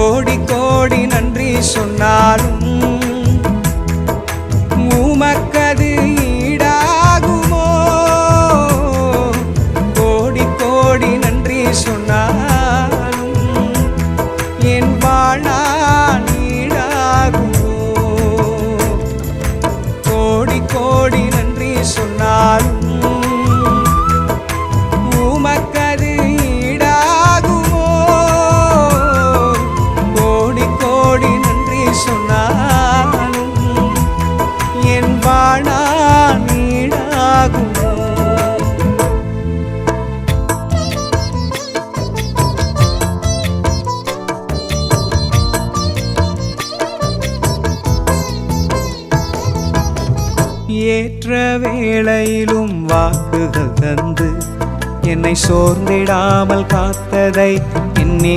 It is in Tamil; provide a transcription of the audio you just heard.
கோடி கோடி நன்றி சொன்னாலும் உமக்கது ஈடாகுமோ? கோடி கோடி நன்றி சொன்னாலும் என் வாழ்நாள் ஈடாகுமோ? கோடி கோடி நன்றி சொன்னாலும் உமக்கது ஈடாகுமோ? கோடி கோடி நன்றி சொன்னாலும் என் வாழ்நாள் ஈடாகுமோ? ஏற்ற வேளையிலும் வாக்குகள் தந்து என்னை சோர்ந்திடாமல் காத்ததை எண்ணி